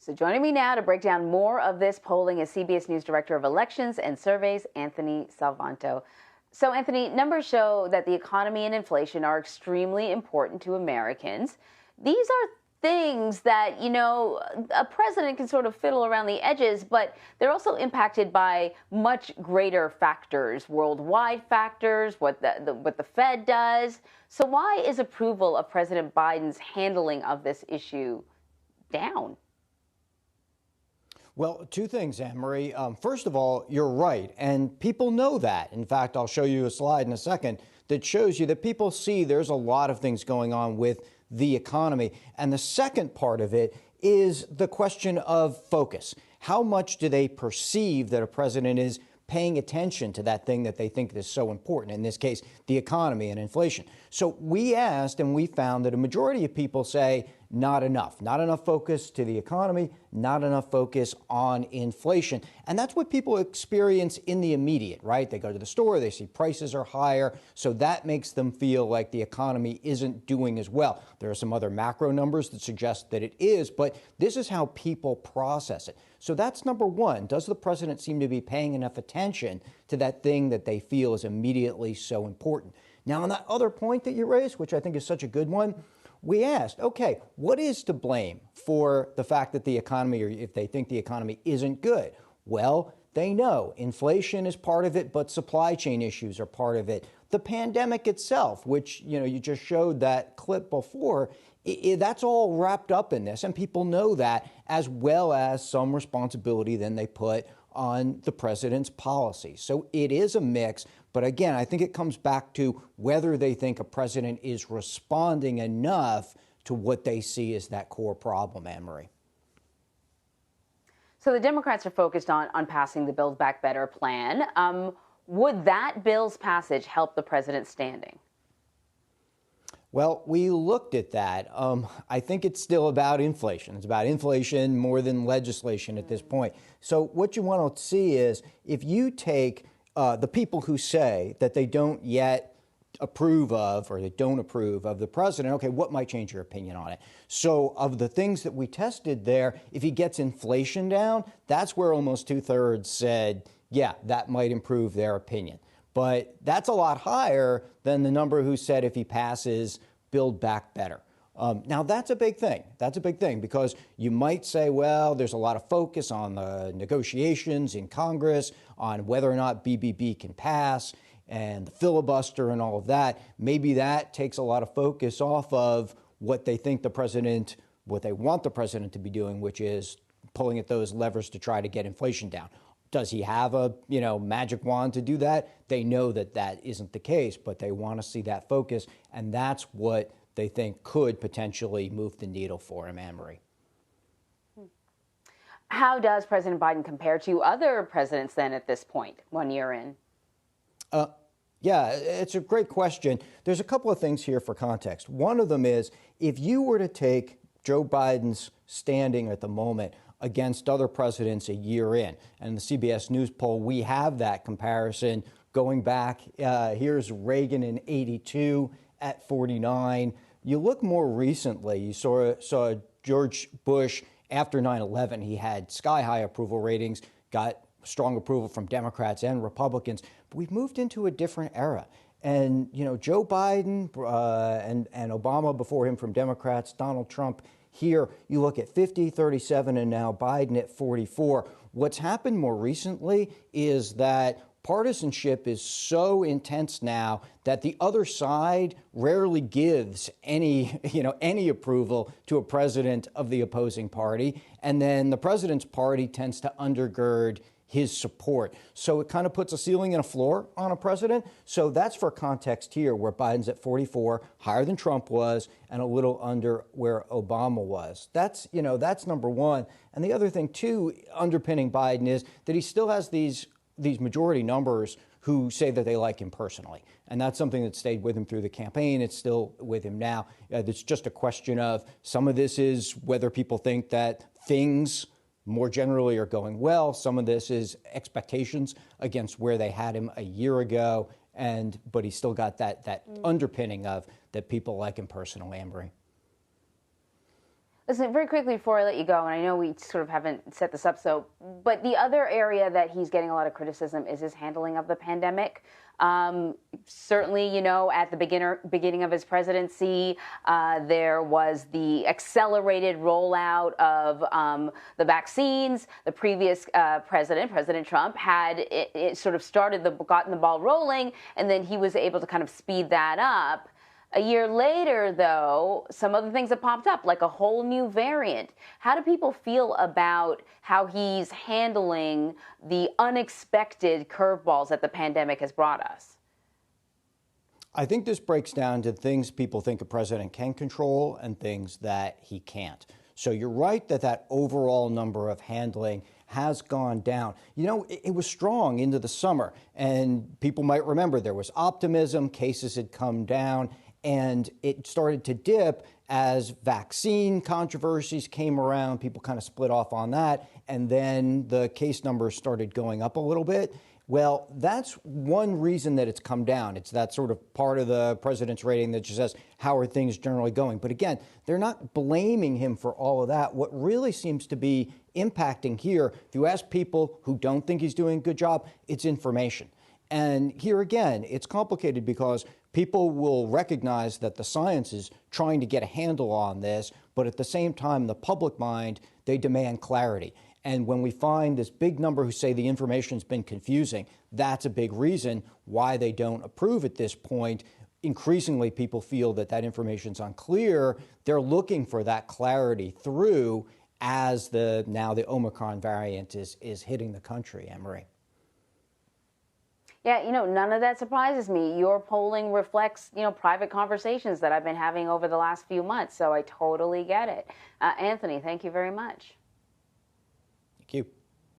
So joining me now to break down more of this polling is CBS News Director of Elections and Surveys, Anthony Salvanto. So Anthony, numbers show that the economy and inflation are extremely important to Americans. These are things that, a president can sort of fiddle around the edges, but they're also impacted by much greater factors, worldwide factors, what the Fed does. So why is approval of President Biden's handling of this issue down? Well, two things, Anne-Marie. First of all, you're right, and people know that. In fact, I'll show you a slide in a second that shows you that people see there's a lot of things going on with the economy. And the second part of it is the question of focus. How much do they perceive that a president is paying attention to that thing that they think is so important, in this case, the economy and inflation? So we asked and we found that a majority of people say not enough focus to the economy, not enough focus on inflation. And that's what people experience in the immediate, right? They go to the store, they see prices are higher, so that makes them feel like the economy isn't doing as well. There are some other macro numbers that suggest that it is, but this is how people process it. So that's number one. Does the president seem to be paying enough attention to that thing that they feel is immediately so important? Now, on that other point that you raised, which I think is such a good one, we asked, okay, what is to blame for the fact that the economy, or if they think the economy isn't good? Well, they know inflation is part of it, but supply chain issues are part of it. The pandemic itself, which, you just showed that clip before, that's all wrapped up in this. And people know that, as well as some responsibility then they put on the president's policy. So it is a mix. But again, I think it comes back to whether they think a president is responding enough to what they see as that core problem, Anne-Marie. So the Democrats are focused on passing the Build Back Better plan. Would that bill's passage help the president's standing? Well, we looked at that. I think it's still about inflation. It's about inflation more than legislation at this point. So what you want to see is if you take the people who say that they don't yet approve of, or they don't approve of the president, okay, what might change your opinion on it? So of the things that we tested there, if he gets inflation down, that's where almost 2/3 said, yeah, that might improve their opinion. But that's a lot higher than the number who said if he passes Build Back Better. Now, that's a big thing. That's a big thing because you might say, well, there's a lot of focus on the negotiations in Congress, on whether or not BBB can pass and the filibuster and all of that. Maybe that takes a lot of focus off of what they think the president, what they want the president to be doing, which is pulling at those levers to try to get inflation down. Does he have a, magic wand to do that? They know that that isn't the case, but they want to see that focus. And that's what they think could potentially move the needle for him, Anne-Marie. How does President Biden compare to other presidents then at this point, 1 year in? Yeah, it's a great question. There's a couple of things here for context. One of them is if you were to take Joe Biden's standing at the moment against other presidents a year in, and in the CBS News poll, we have that comparison going back. Here's Reagan in '82 at 49. You look more recently, you saw George Bush after 9/11. He had sky-high approval ratings, got strong approval from Democrats and Republicans. But we've moved into a different era. And, Joe Biden and Obama before him from Democrats, Donald Trump here, you look at 50, 37, and now Biden at 44. What's happened more recently is that partisanship is so intense now that the other side rarely gives any approval to a president of the opposing party. And then the president's party tends to undergird his support. So it kind of puts a ceiling and a floor on a president. So that's for context here, where Biden's at 44, higher than Trump was, and a little under where Obama was. That's number one. And the other thing, too, underpinning Biden is that he still has these majority numbers who say that they like him personally. And that's something that stayed with him through the campaign. It's still with him now. It's just a question of some of this is whether people think that things more generally are going well. Some of this is expectations against where they had him a year ago. But he's still got that underpinning of that people like him personally, Anne-Marie. Listen, very quickly before I let you go, and I know we sort of haven't set this up, but the other area that he's getting a lot of criticism is his handling of the pandemic. Certainly, at the beginning of his presidency, there was the accelerated rollout of the vaccines. The previous President Trump, had it sort of gotten the ball rolling, and then he was able to kind of speed that up. A year later, though, some other things have popped up, like a whole new variant. How do people feel about how he's handling the unexpected curveballs that the pandemic has brought us? I think this breaks down to things people think a president can control and things that he can't. So you're right that overall number of handling has gone down. It was strong into the summer, and people might remember there was optimism, cases had come down, and it started to dip as vaccine controversies came around. People kind of split off on that, and then the case numbers started going up a little bit. Well, that's one reason that it's come down. It's that sort of part of the president's rating that just says, how are things generally going? But again, they're not blaming him for all of that. What really seems to be impacting here, if you ask people who don't think he's doing a good job, it's information. And here again, it's complicated because people will recognize that the science is trying to get a handle on this, but at the same time, the public mind, they demand clarity. And when we find this big number who say the information's been confusing, that's a big reason why they don't approve at this point. Increasingly, people feel that information's unclear. They're looking for that clarity through as now the Omicron variant is hitting the country, Emery. Yeah, none of that surprises me. Your polling reflects, private conversations that I've been having over the last few months, so I totally get it. Anthony, thank you very much.